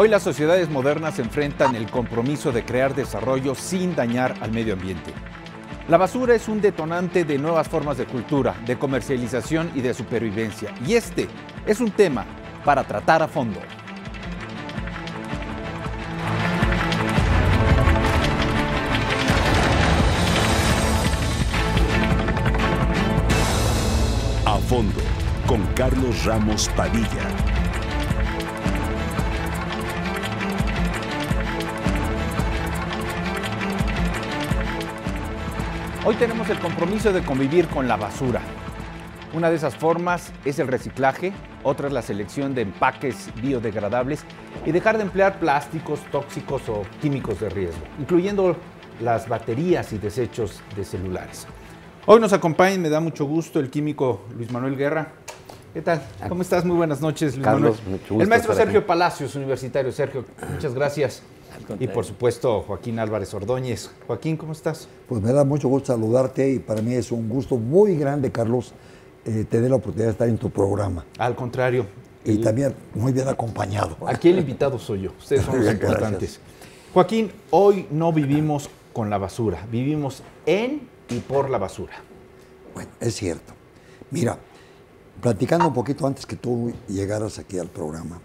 Hoy las sociedades modernas enfrentan el compromiso de crear desarrollo sin dañar al medio ambiente. La basura es un detonante de nuevas formas de cultura, de comercialización y de supervivencia. Y este es un tema para tratar a fondo. A fondo, con Carlos Ramos Padilla. Hoy tenemos el compromiso de convivir con la basura. Una de esas formas es el reciclaje, otra es la selección de empaques biodegradables y dejar de emplear plásticos tóxicos o químicos de riesgo, incluyendo las baterías y desechos de celulares. Hoy nos acompaña, me da mucho gusto, el químico Luis Manuel Guerra. ¿Qué tal? ¿Cómo estás? Muy buenas noches, Luis Carlos, Manuel. mucho gusto. El maestro estar Sergio aquí. Palacios, universitario. Sergio, muchas gracias. Y por supuesto, Joaquín Álvarez Ordóñez. Joaquín, ¿cómo estás? Pues me da mucho gusto saludarte y para mí es un gusto muy grande, Carlos, tener la oportunidad de estar en tu programa. Al contrario. Y también muy bien acompañado. Aquí el invitado soy yo. Ustedes son los Bien, importantes. gracias. Joaquín, hoy no vivimos con la basura. Vivimos en y por la basura. Bueno, es cierto. Mira, platicando un poquito antes que tú llegaras aquí al programa,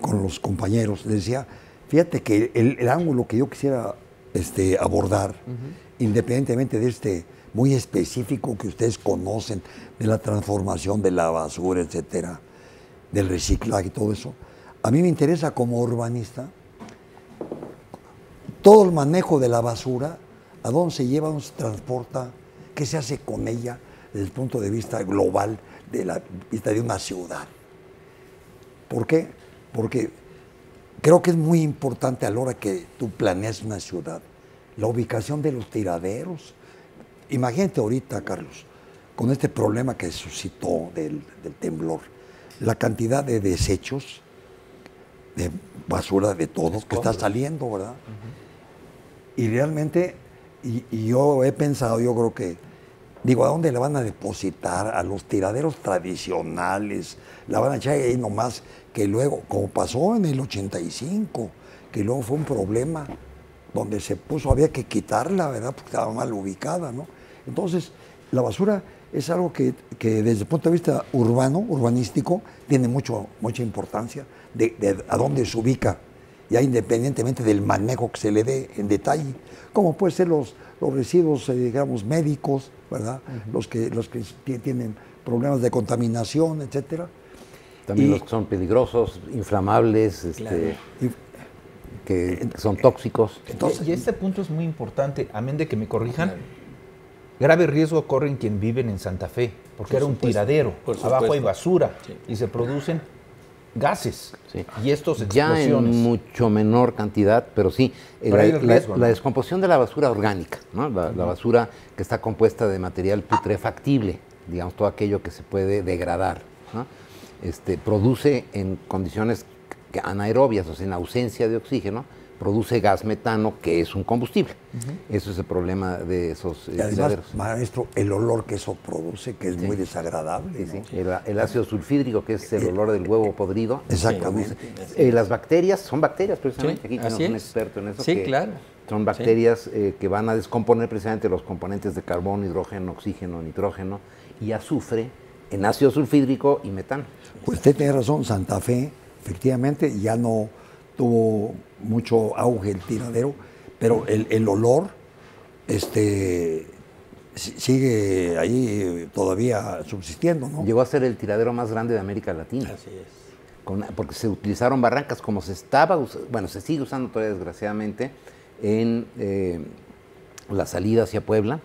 con los compañeros, les decía, fíjate que el ángulo que yo quisiera abordar, independientemente de este muy específico que ustedes conocen, de la transformación de la basura, etcétera, del reciclaje y todo eso, a mí me interesa como urbanista todo el manejo de la basura, a dónde se lleva, dónde se transporta, qué se hace con ella desde el punto de vista global, de la vista de una ciudad. ¿Por qué? Porque creo que es muy importante a la hora que tú planeas una ciudad, la ubicación de los tiraderos. Imagínate ahorita, Carlos, con este problema que suscitó del temblor, la cantidad de desechos, de basura, de todo, que está saliendo, ¿verdad? Y realmente, y yo he pensado, yo creo que, digo, ¿a dónde la van a depositar? A los tiraderos tradicionales, la van a echar ahí nomás, que luego, como pasó en el 85, que luego fue un problema donde se puso, había que quitarla, ¿verdad? Porque estaba mal ubicada, ¿no? Entonces, la basura es algo que desde el punto de vista urbano, urbanístico, tiene mucha importancia de a dónde se ubica, ya independientemente del manejo que se le dé en detalle, como pueden ser los residuos, digamos, médicos, ¿verdad? Los que tienen problemas de contaminación, etcétera. También los que son peligrosos, inflamables, que son tóxicos. Entonces, y este punto es muy importante, amén de que me corrijan. Grave riesgo corren quienes viven en Santa Fe, porque era un tiradero. Abajo hay basura y se producen gases. Sí. Y estos Ya explosiones. en mucho menor cantidad, pero sí, Pero hay el riesgo, ¿no? la descomposición de la basura orgánica, ¿no? La basura que está compuesta de material putrefactible, digamos, todo aquello que se puede degradar, ¿no? Produce en condiciones anaerobias, o sea, en ausencia de oxígeno, produce gas metano, que es un combustible. Eso es el problema de esos Y además, tiraderos. maestro, el olor que eso produce, que es muy desagradable. Sí, ¿no? sí. El ácido sulfídrico, que es el olor del huevo podrido. Exactamente. Las bacterias, son bacterias precisamente, Sí, aquí tenemos así un es. experto en eso. Sí, que claro. Son bacterias que van a descomponer precisamente los componentes de carbono, hidrógeno, oxígeno, nitrógeno y azufre en ácido sulfídrico y metano. Pues usted tiene razón, Santa Fe, efectivamente, ya no tuvo mucho auge el tiradero, pero el olor sigue ahí todavía subsistiendo, ¿no? Llegó a ser el tiradero más grande de América Latina. Así es. Porque se utilizaron barrancas como se se sigue usando todavía desgraciadamente en la salida hacia Puebla,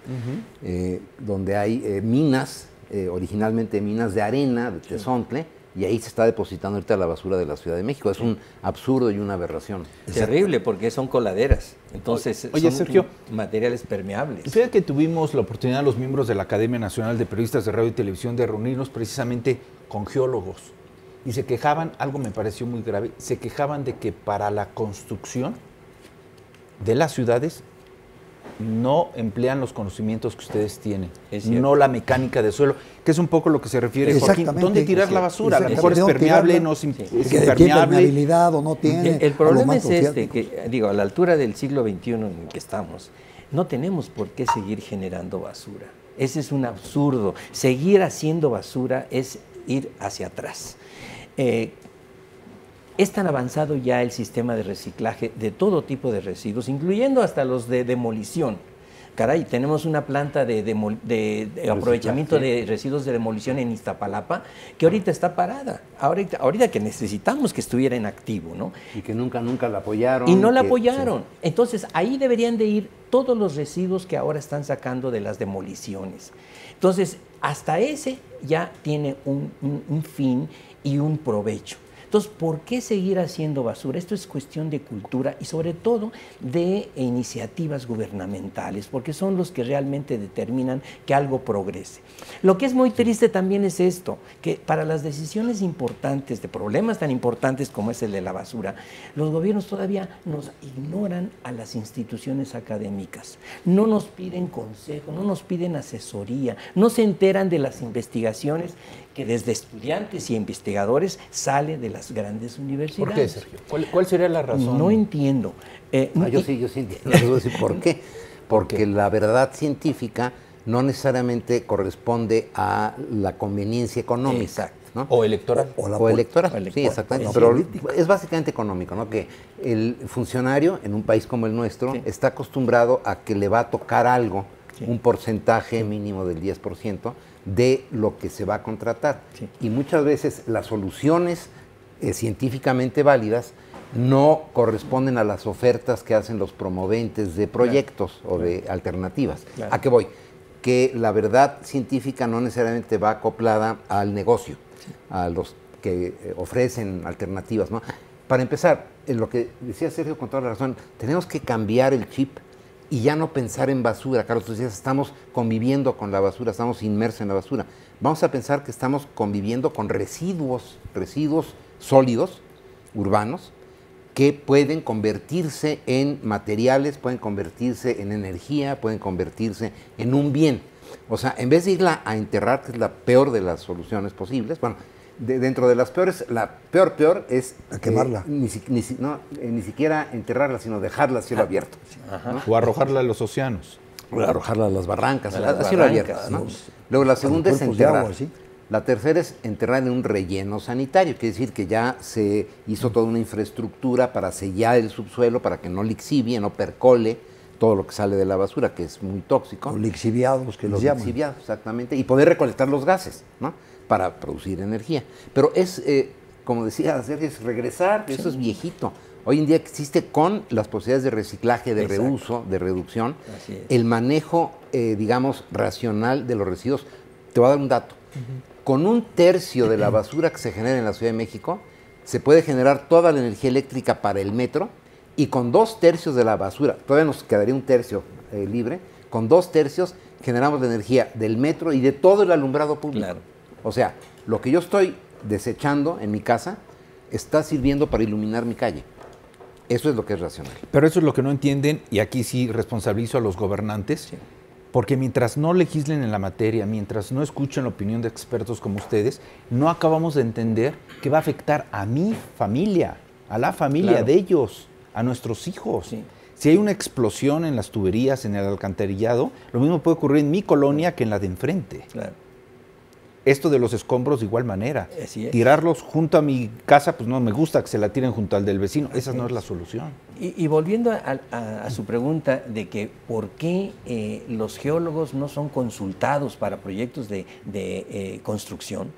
donde hay minas, originalmente minas de arena, de tezontle, y ahí se está depositando ahorita la basura de la Ciudad de México. Es un absurdo y una aberración. Terrible, porque son coladeras. Entonces, Oye, son Sergio, materiales permeables. Fíjate que tuvimos la oportunidad, los miembros de la Academia Nacional de Periodistas de Radio y Televisión, de reunirnos precisamente con geólogos. Y se quejaban, algo me pareció muy grave, se quejaban de que para la construcción de las ciudades no emplean los conocimientos que ustedes tienen, Es cierto. no la mecánica de suelo, que es un poco lo que se refiere Joaquín. Exactamente. ¿Dónde tirar la basura? A lo mejor es ¿Dónde permeable, tirarla? no es, es Que tiene impermeable. permeabilidad o no tiene. El problema es alomato, este, que digo, a la altura del siglo XXI en que estamos, no tenemos por qué seguir generando basura. Ese es un absurdo. Seguir haciendo basura es ir hacia atrás. Es tan avanzado ya el sistema de reciclaje de todo tipo de residuos, incluyendo hasta los de demolición. Caray, tenemos una planta de aprovechamiento de residuos de demolición en Iztapalapa que ahorita está parada. Ahorita que necesitamos que estuviera en activo, ¿no? Y que nunca la apoyaron. Y no la que- apoyaron. sí. Entonces, ahí deberían de ir todos los residuos que ahora están sacando de las demoliciones. Entonces, hasta ese ya tiene un fin y un provecho. Entonces, ¿por qué seguir haciendo basura? Esto es cuestión de cultura y sobre todo de iniciativas gubernamentales, porque son los que realmente determinan que algo progrese. Lo que es muy triste también es esto, que para las decisiones importantes, de problemas tan importantes como es el de la basura, los gobiernos todavía nos ignoran a las instituciones académicas. No nos piden consejo, no nos piden asesoría, no se enteran de las investigaciones que desde estudiantes y investigadores sale de las grandes universidades. ¿Por qué, Sergio? ¿Cuál sería la razón? No entiendo. Yo sí entiendo. Les voy a decir por qué. Porque la verdad científica no necesariamente corresponde a la conveniencia económica. Exacto. ¿no? O electoral. O electoral, o electoral. sí, exactamente. Sí, Pero política. es básicamente económico, ¿no? Que el funcionario en un país como el nuestro Sí. está acostumbrado a que le va a tocar algo, Sí. un porcentaje mínimo del 10% de lo que se va a contratar. Sí. Y muchas veces las soluciones científicamente válidas no corresponden a las ofertas que hacen los promoventes de proyectos o de alternativas. Claro. ¿A qué voy? Que la verdad científica no necesariamente va acoplada al negocio, a los que ofrecen alternativas, ¿no? Para empezar, en lo que decía Sergio con toda la razón, tenemos que cambiar el chip y ya no pensar en basura. Carlos, tú decías, estamos conviviendo con la basura, estamos inmersos en la basura. Vamos a pensar que estamos conviviendo con residuos sólidos, urbanos, que pueden convertirse en materiales, pueden convertirse en energía, pueden convertirse en un bien. O sea, en vez de irla a enterrar, que es la peor de las soluciones posibles, bueno, dentro de las peores, la peor es A quemarla. ni siquiera enterrarla, sino dejarla a cielo abierto. ¿no? O arrojarla a los océanos. Arrojarla a las barrancas, A las a cielo abierto. barrancas, ¿no? los- Luego la a los segunda es cuerpos de enterrar. agua, ¿sí? La tercera es enterrar en un relleno sanitario, quiere decir que ya se hizo toda una infraestructura para sellar el subsuelo, para que no lixivie, no percole todo lo que sale de la basura, que es muy tóxico. Los lixiviados que Los les llaman. lixiviados, exactamente, y poder recolectar los gases, ¿no? Para producir energía. Pero es, como decía Sergio, es regresar, eso es viejito. Hoy en día existe con las posibilidades de reciclaje, de Exacto. reuso, de reducción, Así es. el manejo, digamos, racional de los residuos. Te voy a dar un dato. Con 1/3 de la basura que se genera en la Ciudad de México, se puede generar toda la energía eléctrica para el metro, y con 2/3 de la basura, todavía nos quedaría 1/3 libre, con 2/3 generamos la energía del metro y de todo el alumbrado público. Claro. O sea, lo que yo estoy desechando en mi casa está sirviendo para iluminar mi calle. Eso es lo que es racional. Pero eso es lo que no entienden, y aquí sí responsabilizo a los gobernantes, porque mientras no legislen en la materia, mientras no escuchen la opinión de expertos como ustedes, no acabamos de entender que va a afectar a mi familia, a la familia Claro. de ellos, a nuestros hijos. Sí. Si hay una explosión en las tuberías, en el alcantarillado, lo mismo puede ocurrir en mi colonia que en la de enfrente. Claro. Esto de los escombros de igual manera. Así es. Tirarlos junto a mi casa, pues no me gusta que se la tiren junto al del vecino. Esa no es la solución. Y volviendo a su pregunta de que por qué los geólogos no son consultados para proyectos de construcción,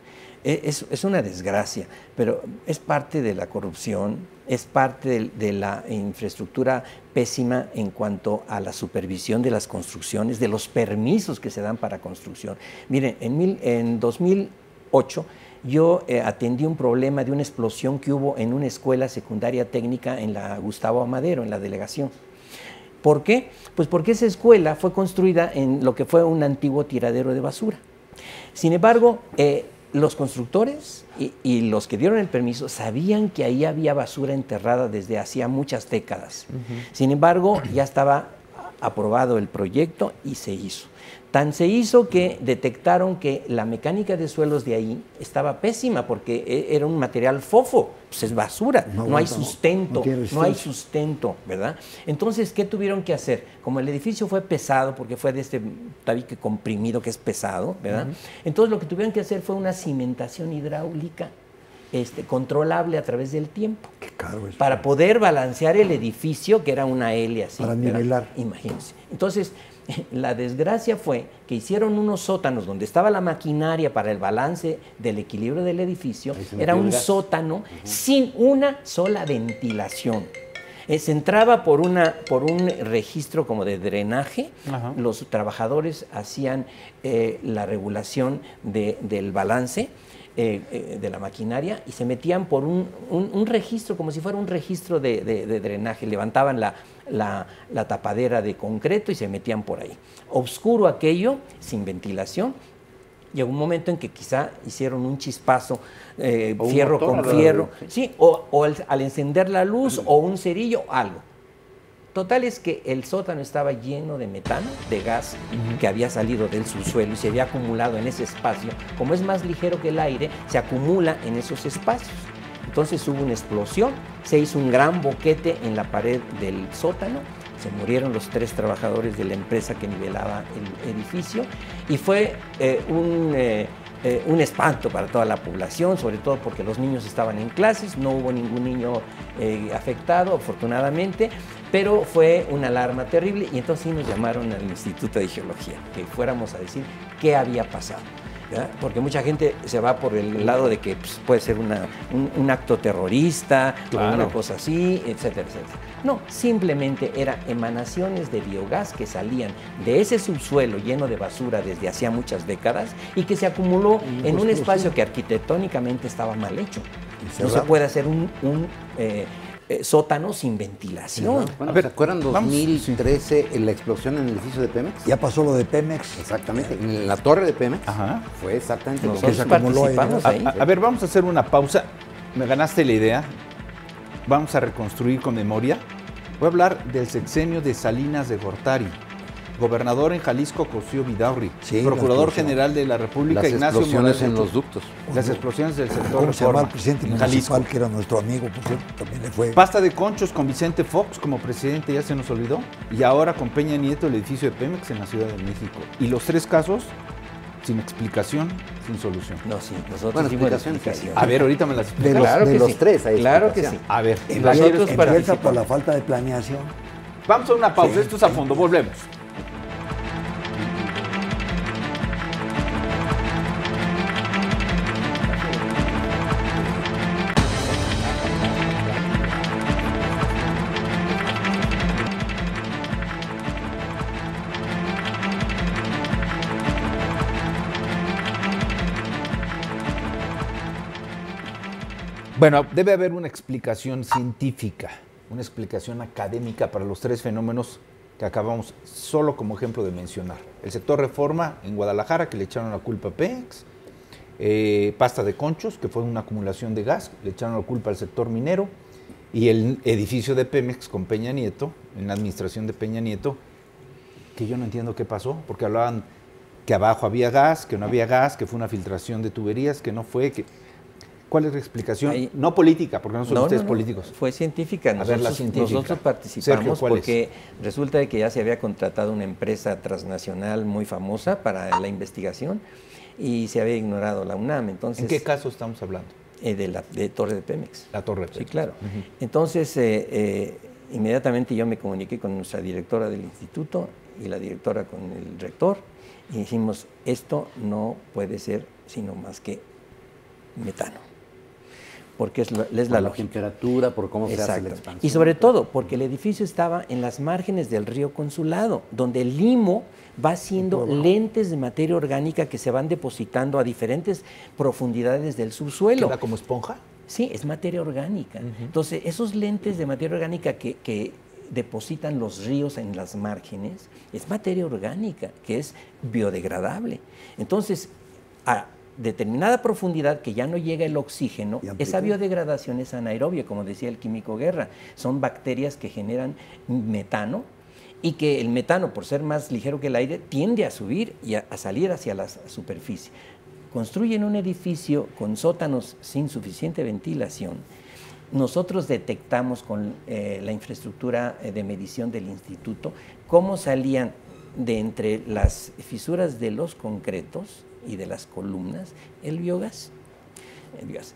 es una desgracia, pero es parte de la corrupción, es parte de la infraestructura pésima en cuanto a la supervisión de las construcciones, de los permisos que se dan para construcción. Miren, en 2008 yo atendí un problema de una explosión que hubo en una escuela secundaria técnica en la Gustavo Amadero, en la delegación. ¿Por qué? Pues porque esa escuela fue construida en lo que fue un antiguo tiradero de basura. Sin embargo, los constructores y los que dieron el permiso sabían que ahí había basura enterrada desde hacía muchas décadas. Sin embargo, ya estaba aprobado el proyecto y se hizo. Tan se hizo que detectaron que la mecánica de suelos de ahí estaba pésima porque era un material fofo, pues es basura, no hay sustento, no hay sustento, ¿verdad? Entonces, ¿qué tuvieron que hacer? Como el edificio fue pesado, porque fue de este tabique comprimido que es pesado, ¿verdad? Entonces, lo que tuvieron que hacer fue una cimentación hidráulica controlable a través del tiempo. Qué caro es. Para poder balancear el edificio, que era una L así. Para nivelar. Imagínense. Entonces, la desgracia fue que hicieron unos sótanos donde estaba la maquinaria para el balance del equilibrio del edificio. Era un sótano sin una sola ventilación. Se entraba por un registro como de drenaje. Los trabajadores hacían la regulación del balance de la maquinaria y se metían por un registro, como si fuera un registro de drenaje. Levantaban la tapadera de concreto y se metían por ahí. Oscuro aquello, sin ventilación. Llegó un momento en que quizá hicieron un chispazo, fierro con fierro, sí, o al encender la luz o un cerillo, algo. Total es que el sótano estaba lleno de metano, de gas que había salido del subsuelo y se había acumulado en ese espacio. Como es más ligero que el aire, se acumula en esos espacios. Entonces hubo una explosión, se hizo un gran boquete en la pared del sótano, se murieron los 3 trabajadores de la empresa que nivelaba el edificio y fue un espanto para toda la población, sobre todo porque los niños estaban en clases, no hubo ningún niño afectado, afortunadamente, pero fue una alarma terrible y entonces sí nos llamaron al Instituto de Geología, que fuéramos a decir qué había pasado. ¿verdad? Porque mucha gente se va por el lado de que pues, puede ser un acto terrorista, o una cosa así, etcétera, etcétera. No, simplemente eran emanaciones de biogás que salían de ese subsuelo lleno de basura desde hacía muchas décadas y que se acumuló en un espacio que arquitectónicamente estaba mal hecho. No se puede hacer un sótano sin ventilación. Bueno, ¿se acuerdan 2013 la explosión en el edificio de Pemex? Ya pasó lo de Pemex. Exactamente, en la torre de Pemex. Ajá. Fue exactamente lo que Nosotros participamos ahí. A ver, vamos a hacer una pausa. Me ganaste la idea. Vamos a reconstruir con memoria. Voy a hablar del sexenio de Salinas de Gortari. Gobernador en Jalisco, Cosío Vidaurri. Sí, Procurador General de la República, las Ignacio explosiones Morales en los ductos. Las explosiones del sector ¿Cómo se llama el Reforma presidente en Jalisco. municipal, que era nuestro amigo, por cierto? También le fue. Pasta de conchos con Vicente Fox como presidente, ya se nos olvidó. Y ahora con Peña Nieto, el edificio de Pemex en la Ciudad de México. Y los 3 casos sin explicación, sin solución. No, sí, nosotros Bueno, hicimos la explicación. explicación. A ver, ahorita me las explicas. Claro de que los sí. 3 hay Claro que sí. explicación. A ver, Nosotros Empieza participamos. por la falta de planeación. vamos a una pausa. Esto es A Fondo, volvemos. Bueno, debe haber una explicación científica, una explicación académica para los 3 fenómenos que acabamos solo como ejemplo de mencionar. El sector Reforma en Guadalajara, que le echaron la culpa a Pemex, Pasta de Conchos, que fue una acumulación de gas, le echaron la culpa al sector minero, y el edificio de Pemex con Peña Nieto, en la administración de Peña Nieto, que yo no entiendo qué pasó, porque hablaban que abajo había gas, que no había gas, que fue una filtración de tuberías, que no fue, que... ¿Cuál es la explicación? Ahí, no política, porque no son ustedes políticos. Fue científica. Nosotros participamos Sergio, porque resulta de que ya se había contratado una empresa transnacional muy famosa para la investigación y se había ignorado la UNAM. Entonces, ¿en qué caso estamos hablando? De Torre de Pemex. La Torre de Pemex. Sí, claro. Entonces, inmediatamente yo me comuniqué con nuestra directora del instituto y la directora con el rector y dijimos, esto no puede ser sino más que metano. Porque es la lógica. Temperatura, por cómo se hace la expansión. Y sobre todo porque el edificio estaba en las márgenes del río Consulado, donde el limo va haciendo lentes de materia orgánica que se van depositando a diferentes profundidades del subsuelo. ¿Queda como esponja? Sí, es materia orgánica. Entonces, esos lentes de materia orgánica que depositan los ríos en las márgenes, es materia orgánica, que es biodegradable. Entonces, a determinada profundidad que ya no llega el oxígeno, esa biodegradación es anaerobia, como decía el químico Guerra. Son bacterias que generan metano y que el metano, por ser más ligero que el aire, tiende a subir y a salir hacia la superficie. Construyen un edificio con sótanos sin suficiente ventilación. Nosotros detectamos con la infraestructura de medición del instituto cómo salían de entre las fisuras de los concretos y de las columnas el biogás.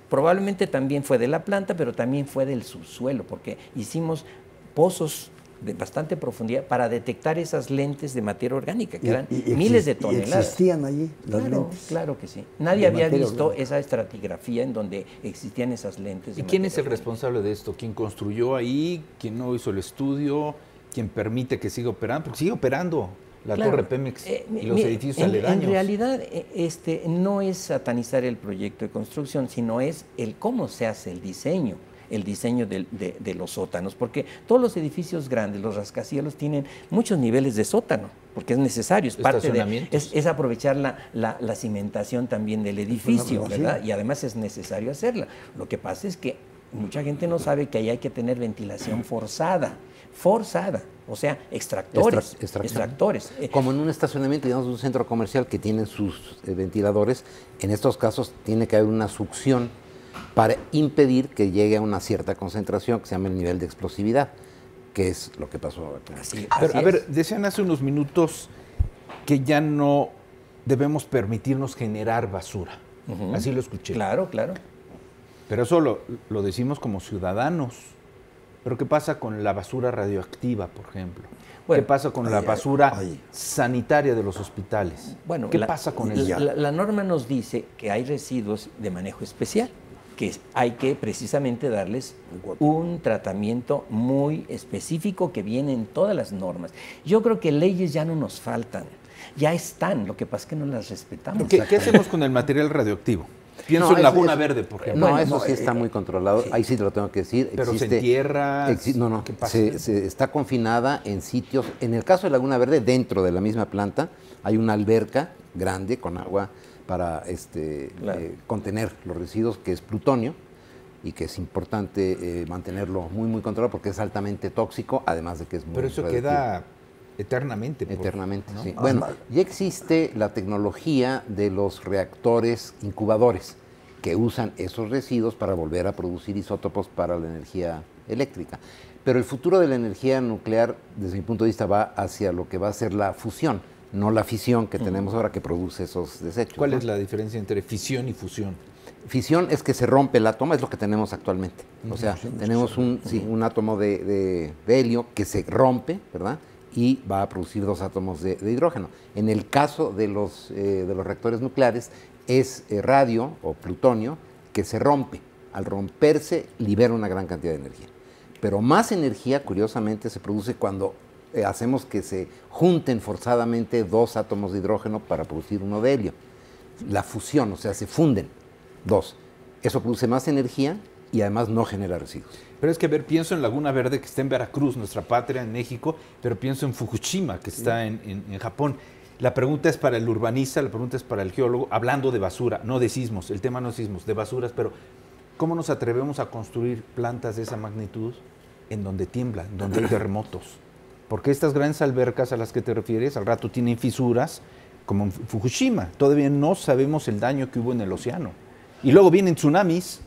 Probablemente también fue de la planta, pero también fue del subsuelo, porque hicimos pozos de bastante profundidad para detectar esas lentes de materia orgánica, que eran miles de toneladas. ¿Y existían allí las lentes? Claro que sí. Nadie había visto esa estratigrafía en donde existían esas lentes. ¿Y quién es el responsable de esto? ¿Quién construyó ahí? ¿Quién no hizo el estudio? ¿Quién permite que siga operando? Porque sigue operando la Torre Pemex y los edificios aledaños. En realidad, no es satanizar el proyecto de construcción, sino es el cómo se hace el diseño de los sótanos, porque todos los edificios grandes, los rascacielos, tienen muchos niveles de sótano, porque es necesario, es parte de, es aprovechar la cimentación también del edificio, ¿verdad? Y además es necesario hacerla. Lo que pasa es que mucha gente no sabe que ahí hay que tener ventilación forzada, o sea, extractores. Como en un estacionamiento, digamos, un centro comercial que tiene sus ventiladores, en estos casos tiene que haber una succión para impedir que llegue a una cierta concentración que se llama el nivel de explosividad, que es lo que pasó aquí. Pero, a ver, decían hace unos minutos que ya no debemos permitirnos generar basura. Así lo escuché. Claro, claro. Pero eso lo decimos como ciudadanos. Pero ¿qué pasa con la basura radioactiva, por ejemplo? Bueno, ¿qué pasa con la basura sanitaria de los hospitales? Bueno, ¿qué pasa con eso? La norma nos dice que hay residuos de manejo especial, que hay que precisamente darles un tratamiento muy específico que viene en todas las normas. Yo creo que leyes ya no nos faltan, ya están, lo que pasa es que no las respetamos. ¿Qué hacemos con el material radioactivo? Pienso en Laguna Verde, por ejemplo. No, eso sí está muy controlado, ahí sí te lo tengo que decir. Pero se entierra. ¿Qué pasa? Se está confinada en sitios, en el caso de Laguna Verde, dentro de la misma planta, hay una alberca grande con agua para contener los residuos, que es plutonio, y que es importante mantenerlo muy, muy controlado porque es altamente tóxico, además de que es muy Pero eso queda eternamente. Eternamente, ¿no? sí. Bueno, ya existe la tecnología de los reactores incubadores que usan esos residuos para volver a producir isótopos para la energía eléctrica. Pero el futuro de la energía nuclear, desde mi punto de vista, va hacia lo que va a ser la fusión, no la fisión que tenemos ahora que produce esos desechos. ¿Cuál es la diferencia entre fisión y fusión? Fisión es que se rompe el átomo, es lo que tenemos actualmente. O sea, tenemos un átomo de helio que se rompe, ¿verdad? Y va a producir dos átomos de hidrógeno. En el caso de los reactores nucleares es radio o plutonio que se rompe. Al romperse libera una gran cantidad de energía. Pero más energía, curiosamente, se produce cuando hacemos que se junten forzadamente dos átomos de hidrógeno para producir uno de helio. La fusión, o sea, se funden dos. Eso produce más energía y además no genera residuos. Pero es que, a ver, pienso en Laguna Verde, que está en Veracruz, nuestra patria, en México, pero pienso en Fukushima, que está en Japón. La pregunta es para el urbanista, la pregunta es para el geólogo, hablando de basura, no de sismos, el tema no es sismos, de basuras, pero ¿cómo nos atrevemos a construir plantas de esa magnitud en donde tiembla, en donde hay terremotos? Porque estas grandes albercas a las que te refieres, al rato tienen fisuras, como en Fukushima. Todavía no sabemos el daño que hubo en el océano. Y luego vienen tsunamis,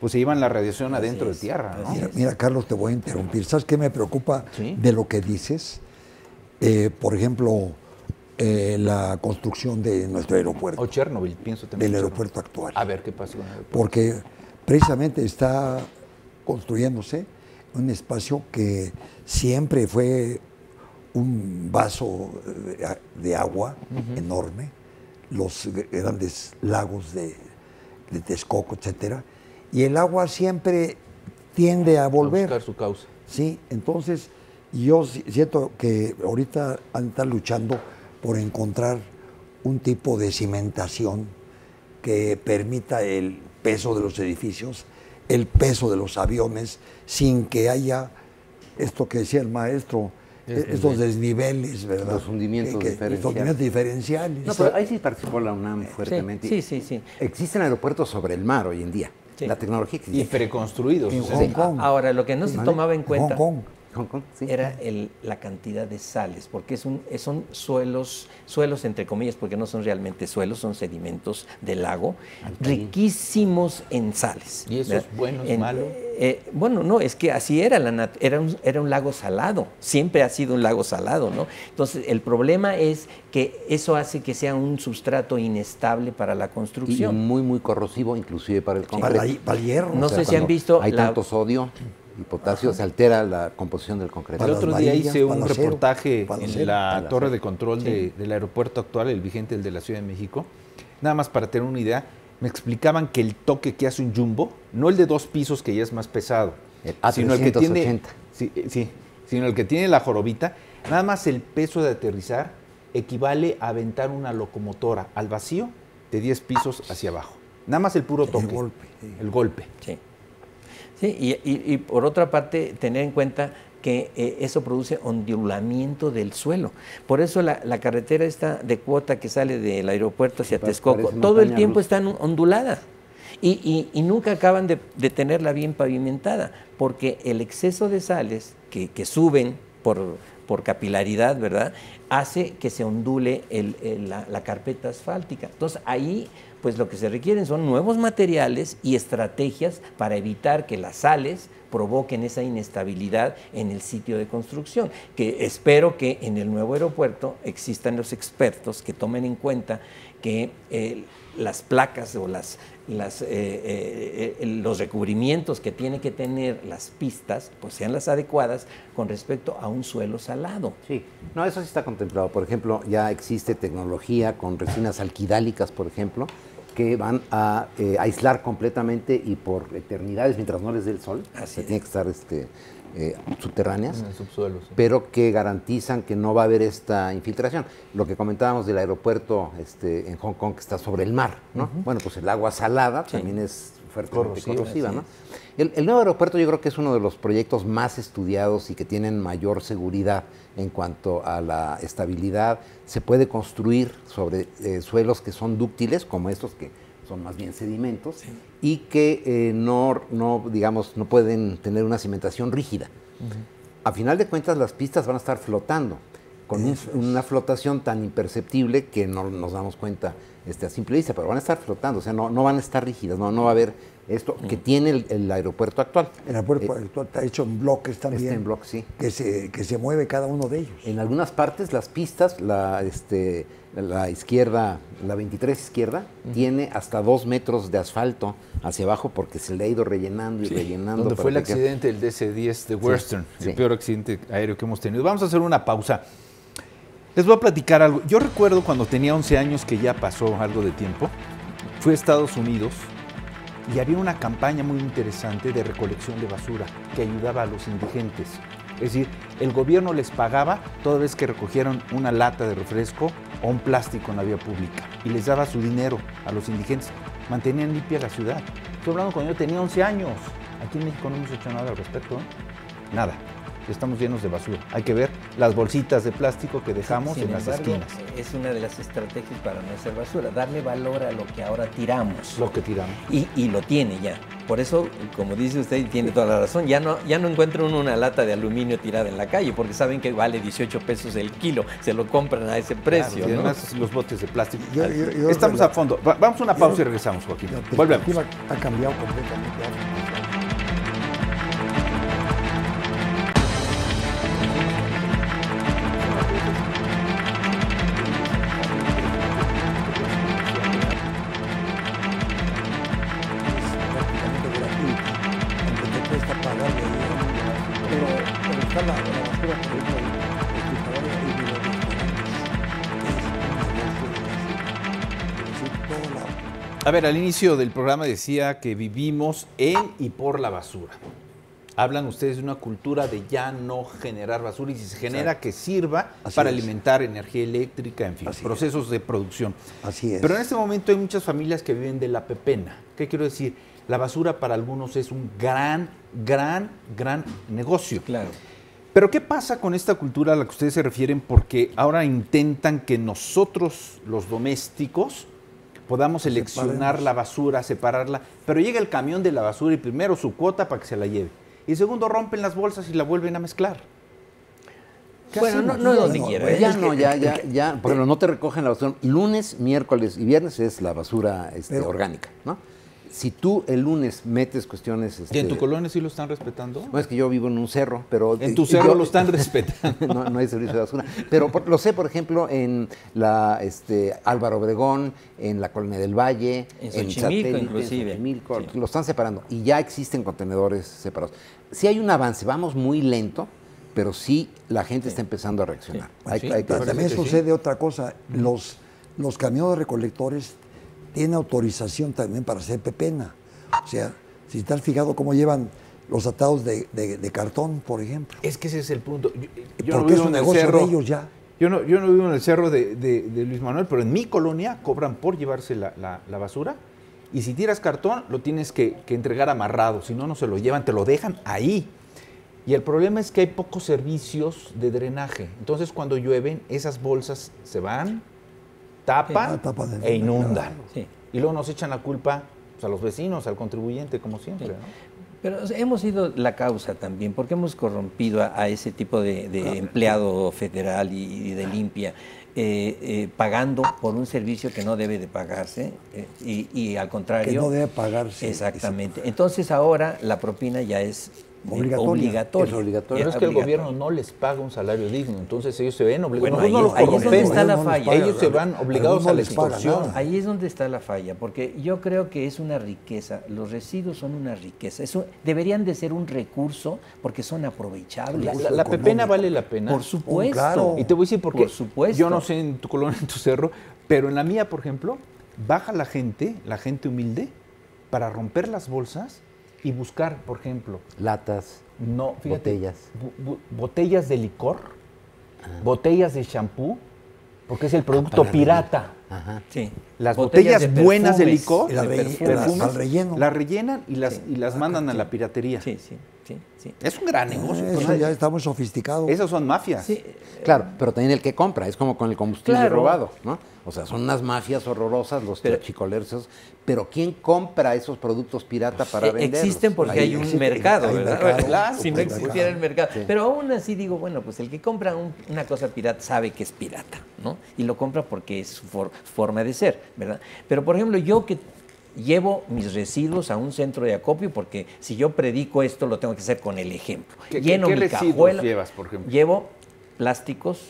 pues se llevan la radiación adentro de tierra, ¿no? Mira, Carlos, te voy a interrumpir. ¿Sabes qué me preocupa de lo que dices? Por ejemplo, la construcción de nuestro aeropuerto. O Chernobyl, pienso también. Del aeropuerto actual. A ver qué pasa con el aeropuerto. Porque precisamente está construyéndose un espacio que siempre fue un vaso de agua enorme, los grandes lagos de Texcoco, etcétera, y el agua siempre tiende a volver. A buscar su causa. Sí, entonces yo siento que ahorita han de estar luchando por encontrar un tipo de cimentación que permita el peso de los edificios, el peso de los aviones, sin que haya esto que decía el maestro, estos desniveles, ¿verdad? Los hundimientos diferenciales. Los hundimientos diferenciales. No, pero ahí sí participó la UNAM fuertemente. Sí. Existen aeropuertos sobre el mar hoy en día. Sí. La tecnología existe. Y preconstruidos. En Hong Kong. Ahora, lo que no se tomaba en cuenta... Hong Kong, sí. era la cantidad de sales, porque son suelos entre comillas, porque no son realmente suelos, son sedimentos del lago, riquísimos en sales. ¿Y eso es bueno, es malo? Bueno, no, es que así era, era un lago salado, siempre ha sido un lago salado, ¿no? Entonces, el problema es que eso hace que sea un sustrato inestable para la Y construcción. muy, muy corrosivo, inclusive para el concreto. Para el hierro. No O sea, sé si han cuando visto hay tanto sodio y potasio, se altera la composición del concreto. El Para otro las día varillas, hice para un el acero, reportaje para el en acero. la Para torre hacer. de control del aeropuerto actual, el vigente, el de la Ciudad de México. Nada más para tener una idea, me explicaban que el toque que hace un jumbo, no el de 2 pisos que ya es más pesado, El sino el que tiene, A380. sino el que tiene la jorobita, nada más el peso de aterrizar equivale a aventar una locomotora al vacío de 10 pisos hacia abajo. Nada más el puro toque. golpe, sí. El golpe. Sí. Sí, y por otra parte, tener en cuenta que eso produce ondulamiento del suelo. Por eso la carretera esta de cuota que sale del aeropuerto hacia Texcoco, parece todo el montaña tiempo rusa. está ondulada. Y nunca acaban de tenerla bien pavimentada, porque el exceso de sales que suben por capilaridad, ¿verdad?, hace que se ondule la carpeta asfáltica. Entonces, ahí, pues lo que se requieren son nuevos materiales y estrategias para evitar que las sales provoquen esa inestabilidad en el sitio de construcción, que espero que en el nuevo aeropuerto existan los expertos que tomen en cuenta que las placas o los recubrimientos que tienen que tener las pistas pues sean las adecuadas con respecto a un suelo salado. Sí, no, eso sí está contemplado. Por ejemplo, ya existe tecnología con resinas alquidálicas, por ejemplo, que van a aislar completamente y por eternidades, mientras no les dé el sol, Así es. tiene que estar subterráneas, En el subsuelo, sí. pero que garantizan que no va a haber esta infiltración. Lo que comentábamos del aeropuerto en Hong Kong, que está sobre el mar, ¿no? Bueno, pues el agua salada también es fuertemente corrosiva, ¿no? El nuevo aeropuerto yo creo que es uno de los proyectos más estudiados y que tienen mayor seguridad en cuanto a la estabilidad. Se puede construir sobre suelos que son dúctiles, como estos que son más bien sedimentos, y que no pueden tener una cimentación rígida. A final de cuentas, las pistas van a estar flotando, con una flotación tan imperceptible que no nos damos cuenta a simple vista, pero van a estar flotando, o sea, no van a estar rígidas, no va a haber esto que tiene el aeropuerto actual. El aeropuerto actual está hecho en bloques también. Está en bloques, sí. Que se mueve cada uno de ellos. En algunas partes las pistas, la izquierda, la 23 izquierda, tiene hasta 2 metros de asfalto hacia abajo porque se le ha ido rellenando y rellenando. Donde fue el para que- accidente del DC-10 de Western, sí. el peor accidente aéreo que hemos tenido. Vamos a hacer una pausa. Les voy a platicar algo. Yo recuerdo cuando tenía 11 años, que ya pasó algo de tiempo, fui a Estados Unidos y había una campaña muy interesante de recolección de basura que ayudaba a los indigentes. Es decir, el gobierno les pagaba toda vez que recogieran una lata de refresco o un plástico en la vía pública y les daba su dinero a los indigentes. Mantenían limpia la ciudad. Estoy hablando cuando yo tenía 11 años. Aquí en México no hemos hecho nada al respecto, ¿eh? Nada. Estamos llenos de basura. Hay que ver las bolsitas de plástico que dejamos Sin en las embargo, esquinas. es una de las estrategias para no hacer basura, darle valor a lo que ahora tiramos. Lo que tiramos. Y lo tiene ya. Por eso, como dice usted, y tiene toda la razón, ya no encuentra uno una lata de aluminio tirada en la calle, porque saben que vale 18 pesos el kilo, se lo compran a ese precio. Claro, y ¿no? además los botes de plástico. Yo Estamos creo a fondo. Vamos a una pausa y regresamos, Joaquín. La Volvemos. perspectiva ha cambiado completamente. Prácticamente gratuita, aunque te cuesta pagar de ahí, pero está la basura, por ejemplo, hospitalaria y de los restaurantes. Es un negocio de decir, toda la A ver, al inicio del programa decía que vivimos en y por la basura. Hablan ustedes de una cultura de ya no generar basura y si se genera que sirva Así para es. alimentar energía eléctrica, en fin, Así procesos de producción. Así es. Pero en este momento hay muchas familias que viven de la pepena. ¿Qué quiero decir? La basura para algunos es un gran negocio. Claro. Pero ¿qué pasa con esta cultura a la que ustedes se refieren? Porque ahora intentan que nosotros, los domésticos, podamos seleccionar Separemos. la basura, separarla, pero llega el camión de la basura y primero su cuota para que se la lleve. Y segundo, rompen las bolsas y la vuelven a mezclar. Bueno, no donde quiera. Ya no, ya, por ejemplo, no te recogen la basura. Lunes, miércoles y viernes es la basura orgánica, ¿no? Si tú el lunes metes cuestiones... ¿Y en tu colonia sí lo están respetando? No, es que yo vivo en un cerro, pero... En tu cerro lo están respetando. No hay servicio de basura. Pero lo sé, por ejemplo, en la Álvaro Obregón, en la Colonia del Valle, en Xochimilco, Satélite, inclusive. En Xochimilco, Sí. lo están separando. Y ya existen contenedores separados. Sí hay un avance, vamos muy lento, pero sí la gente está empezando a reaccionar. Sí. Pero también sucede otra cosa. Los camiones recolectores tienen autorización también para hacer pepena. O sea, si estás fijado cómo llevan los atados de cartón, por ejemplo. Es que ese es el punto. Yo Porque es un negocio de ellos ya. Yo no vivo en el cerro de Luis Manuel, pero en mi colonia cobran por llevarse la basura. Y si tiras cartón, lo tienes que entregar amarrado. Si no, no se lo llevan, te lo dejan ahí. Y el problema es que hay pocos servicios de drenaje. Entonces, cuando llueven, esas bolsas se van, tapan e inundan. Sí. Y luego nos echan la culpa pues, a los vecinos, al contribuyente, como siempre. Sí. ¿No? Pero hemos sido la causa también, porque hemos corrompido a ese tipo de empleado federal y de limpia, pagando por un servicio que no debe de pagarse y al contrario... Que no debe pagarse. Exactamente. Entonces ahora la propina ya es obligatoria. Es obligatorio. Pero es que el gobierno no les paga un salario digno, entonces ellos se ven obligados. Bueno, Nosotros ahí no los es donde está la corrompemos. falla. Ellos se van obligados no a la les paga extorsión. nada. Ahí es donde está la falla, porque yo creo que es una riqueza, los residuos son una riqueza, deberían de ser un recurso porque son aprovechables. La pepena vale la pena. Por supuesto. claro. Y te voy a decir porque Por supuesto. yo no sé en tu colonia, en tu cerro, pero en la mía, por ejemplo, baja la gente humilde, para romper las bolsas y buscar, por ejemplo, Latas, no, fíjate, botellas. Botellas de licor, botellas de champú, porque es el producto para pirata. Ajá. Sí. Las Botellas botellas de buenas de perfumes, licor, Y la de re- perfumes, al relleno. las rellenan y las mandan a la piratería. Sí. Es un gran negocio. Eso ya está muy sofisticado. Esas son mafias. Sí. Claro, pero también el que compra, es como con el combustible Claro. robado, ¿no? O sea, son unas mafias horrorosas, los chicolercios, pero ¿quién compra esos productos pirata para venderlos? Existen porque Ahí hay un existe. mercado, hay ¿verdad? mercado. Claro, si no Hay existiera mercado. el mercado. Pero aún así digo, bueno, pues el que compra una cosa pirata sabe que es pirata, ¿no? Y lo compra porque es su forma de ser, ¿verdad? Pero, por ejemplo, yo que llevo mis residuos a un centro de acopio, porque si yo predico esto, lo tengo que hacer con el ejemplo. ¿Qué Lleno mi residuos cajuela. llevas, por ejemplo? Llevo plásticos,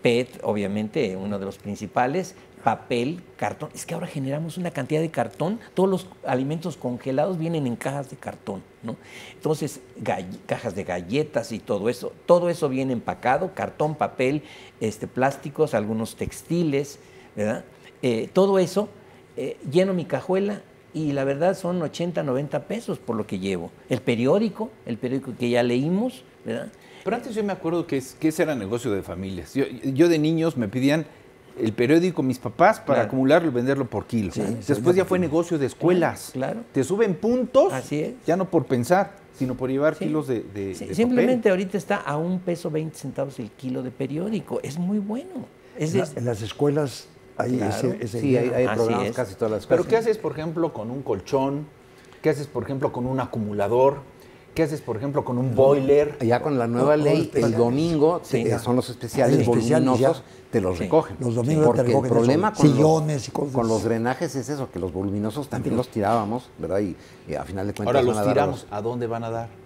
PET, obviamente, uno de los principales, papel, cartón. Es que ahora generamos una cantidad de cartón. Todos los alimentos congelados vienen en cajas de cartón, ¿no? Entonces, cajas de galletas y todo eso viene empacado, cartón, papel, plásticos, algunos textiles, ¿verdad? Todo eso, lleno mi cajuela y la verdad son 80, 90 pesos por lo que llevo. El periódico que ya leímos, ¿verdad? Pero antes yo me acuerdo que ese era negocio de familias. Yo de niños me pedían el periódico mis papás para Claro. acumularlo y venderlo por kilo. Sí, Después ya fue negocio de escuelas. Claro. Te suben puntos, Así es. ya no por pensar, sino por llevar Sí. kilos de Sí, papel. simplemente ahorita está a $1.20 el kilo de periódico. Es muy bueno. En las escuelas hay Claro. ese Sí, hay Así programas es. casi todas las Pero cosas. ¿qué haces, por ejemplo, con un colchón? ¿Qué haces, por ejemplo, con un acumulador? ¿Qué haces, por ejemplo, con un boiler? Ya con la nueva Los ley, el especiales. domingo Sí. Son los especiales Hay especiales voluminosos, ya. te los Sí. recogen. Los domingos porque te recogen el problema eso, con sillones y cosas. con los drenajes es eso, que los voluminosos también los tirábamos, ¿verdad? Y a final de cuentas Ahora van los a dar tiramos. ¿A dónde van a dar?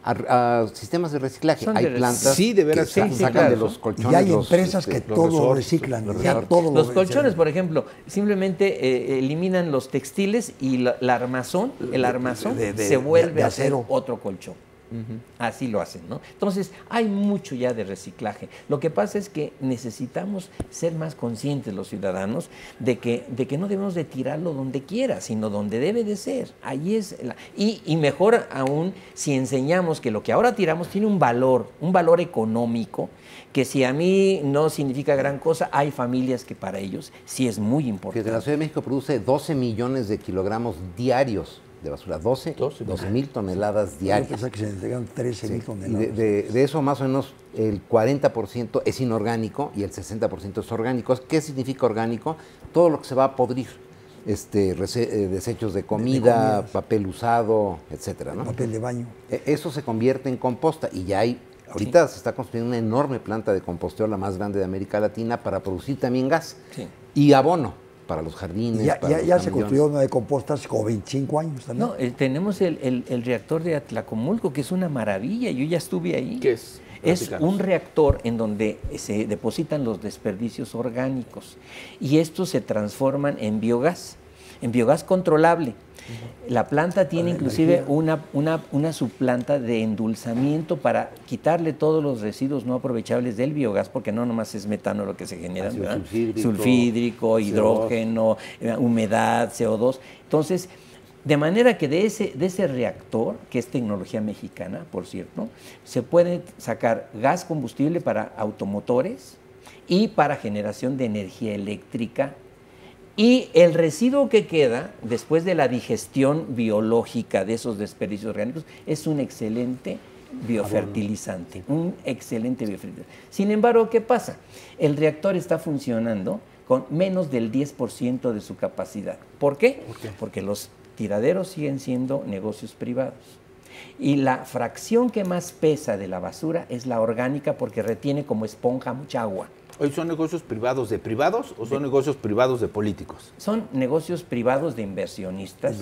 a sistemas de reciclaje. Son Hay de plantas Sí, de veras, que sí, sacan claro. de los colchones. Y hay los, empresas que los todo lo resortes, reciclan. los Ya resortes. todo lo Los colchones, reciclan. por ejemplo, simplemente eliminan los textiles y el armazón se vuelve de a hacer acero. otro colchón. Así lo hacen, ¿no? Entonces, hay mucho ya de reciclaje. Lo que pasa es que necesitamos ser más conscientes los ciudadanos de que no debemos de tirarlo donde quiera, sino donde debe de ser. Ahí es y mejor aún si enseñamos que lo que ahora tiramos tiene un valor económico, que si a mí no significa gran cosa, hay familias que para ellos sí es muy Que importante. la Ciudad de México produce 12 millones de kilogramos diarios de basura, 12 mil toneladas Yo diarias. pensaba que se entregan 13,000 Y toneladas. de eso más o menos el 40% es inorgánico y el 60% es orgánico. ¿Qué significa orgánico? Todo lo que se va a podrir. desechos de comida, papel usado, etcétera, ¿no? Papel de baño. Eso se convierte en composta y ya hay, ahorita se está construyendo una enorme planta de composteo, la más grande de América Latina, para producir también gas y abono para los jardines. Ya se construyó una de composta hace como 25 años también. No, tenemos el reactor de Atlacomulco, que es una maravilla, yo ya estuve ahí. ¿Qué es? Es un reactor en donde se depositan los desperdicios orgánicos y estos se transforman en biogás controlable. La planta tiene inclusive una subplanta de endulzamiento para quitarle todos los residuos no aprovechables del biogás, porque no nomás es metano lo que se genera, ¿verdad? Sulfídrico, hidrógeno, humedad, CO2. Entonces, de manera que de ese reactor, que es tecnología mexicana, por cierto, se puede sacar gas combustible para automotores y para generación de energía eléctrica. Y el residuo que queda después de la digestión biológica de esos desperdicios orgánicos es un excelente biofertilizante, Sin embargo, ¿qué pasa? El reactor está funcionando con menos del 10% de su capacidad. ¿Por qué? Porque los tiraderos siguen siendo negocios privados. Y la fracción que más pesa de la basura es la orgánica, porque retiene como esponja mucha agua. ¿Hoy son negocios privados de privados o son negocios privados de políticos? Son negocios privados de inversionistas,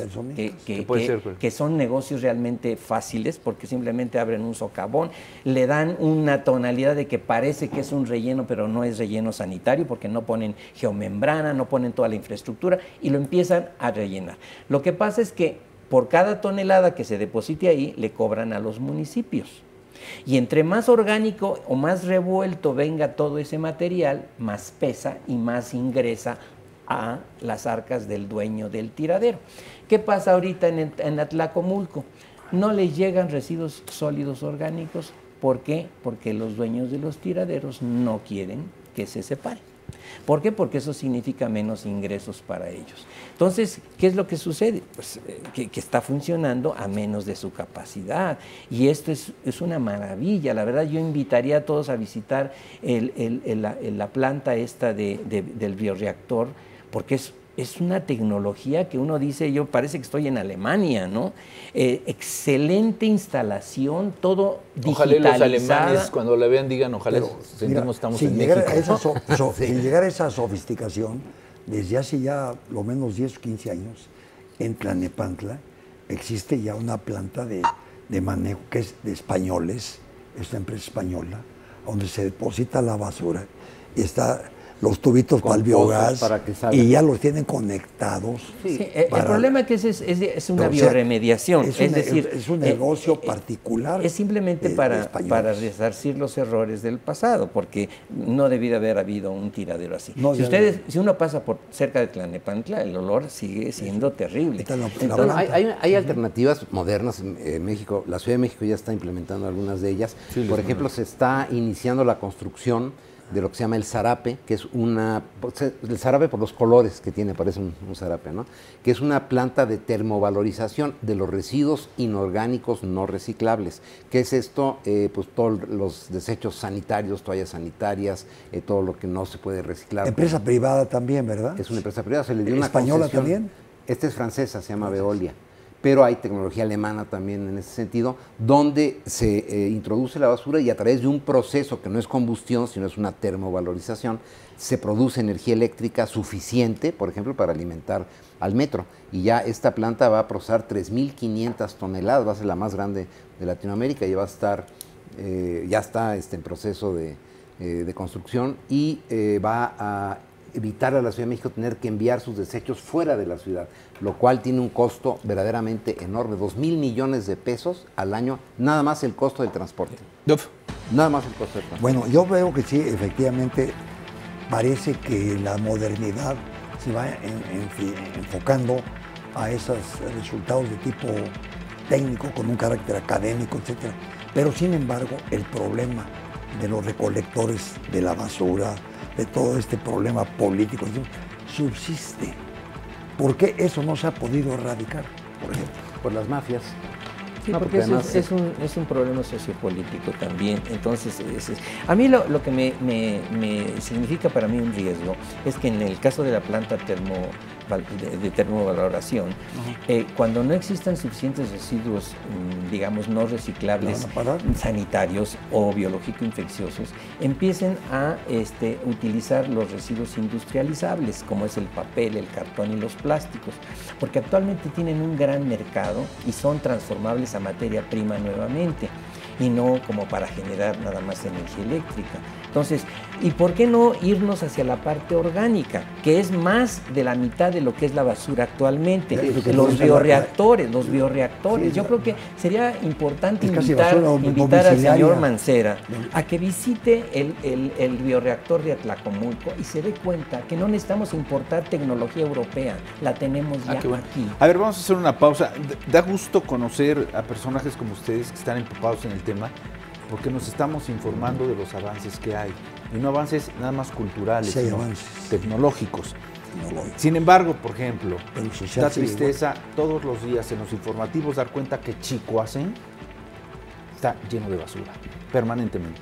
que son negocios realmente fáciles, porque simplemente abren un socavón, le dan una tonalidad de que parece que es un relleno, pero no es relleno sanitario, porque no ponen geomembrana, no ponen toda la infraestructura y lo empiezan a rellenar. Lo que pasa es que por cada tonelada que se deposite ahí, le cobran a los municipios. Y entre más orgánico o más revuelto venga todo ese material, más pesa y más ingresa a las arcas del dueño del tiradero. ¿Qué pasa ahorita en Atlacomulco? No les llegan residuos sólidos orgánicos. ¿Por qué? Porque los dueños de los tiraderos no quieren que se separen. ¿Por qué? Porque eso significa menos ingresos para ellos. Entonces, ¿qué es lo que sucede? Pues que está funcionando a menos de su capacidad. Y esto es una maravilla. La verdad, yo invitaría a todos a visitar la planta esta del bioreactor, porque es una tecnología que uno dice, yo parece que estoy en Alemania, ¿no? Excelente instalación, todo digitalizada. Ojalá los alemanes cuando la vean digan, ojalá sentimos que estamos en México. Sin llegar a esa sofisticación, desde hace ya lo menos 10 o 15 años, en Tlalnepantla existe ya una planta de manejo que es de españoles, es una empresa española, donde se deposita la basura y está los tubitos para el biogás y ya los tienen conectados. Sí, el problema es que es una bioremediación, es un negocio particular. Es simplemente para resarcir los errores del pasado, porque no debía haber habido un tiradero así. Si uno pasa por cerca de Tlalnepantla, el olor sigue siendo terrible. Hay alternativas modernas en México. La Ciudad de México ya está implementando algunas de ellas. Por ejemplo, se está iniciando la construcción de lo que se llama el zarape, que es el zarape por los colores que tiene, parece un zarape, ¿no? Que es una planta de termovalorización de los residuos inorgánicos no reciclables. ¿Qué es esto? Pues todos los desechos sanitarios, toallas sanitarias, todo lo que no se puede reciclar. Empresa privada también, ¿verdad? Es una empresa privada, se le dio una ¿Española concesión. también? Esta es francesa, se llama Veolia. Pero hay tecnología alemana también en ese sentido, donde se introduce la basura y a través de un proceso que no es combustión, sino es una termovalorización, se produce energía eléctrica suficiente, por ejemplo, para alimentar al metro. Y ya esta planta va a procesar 3.500 toneladas, va a ser la más grande de Latinoamérica y va a estar, ya está en proceso de construcción y va a evitar a la Ciudad de México tener que enviar sus desechos fuera de la ciudad, lo cual tiene un costo verdaderamente enorme, 2.000 millones de pesos al año, nada más el costo del transporte. Nada más el costo del transporte. Bueno, yo veo que sí, efectivamente, parece que la modernidad se va enfocando a esos resultados de tipo técnico, con un carácter académico, etc. Pero, sin embargo, el problema de los recolectores de la basura, de todo este problema político, subsiste. ¿Por qué eso no se ha podido erradicar, por ejemplo? Por las mafias. Sí, porque además es un problema sociopolítico también. Entonces, a mí lo que me significa para mí un riesgo es que en el caso de la planta de termovaloración, cuando no existan suficientes residuos, digamos, no reciclables, sanitarios o biológico-infecciosos, empiecen a utilizar los residuos industrializables, como es el papel, el cartón y los plásticos, porque actualmente tienen un gran mercado y son transformables a materia prima nuevamente, y no como para generar nada más energía eléctrica. Entonces, ¿y por qué no irnos hacia la parte orgánica, que es más de la mitad de lo que es la basura actualmente? Los bioreactores. Sí, yo creo que sería importante invitar al señor Mancera a que visite el bioreactor de Atlacomulco y se dé cuenta que no necesitamos importar tecnología europea, la tenemos ya aquí. A ver, vamos a hacer una pausa. Da gusto conocer a personajes como ustedes que están empapados en el tema, porque nos estamos informando de los avances que hay, y no avances nada más culturales, sino tecnológicos. Sin embargo, por ejemplo, da tristeza todos los días en los informativos dar cuenta que Chicoacén está lleno de basura, permanentemente.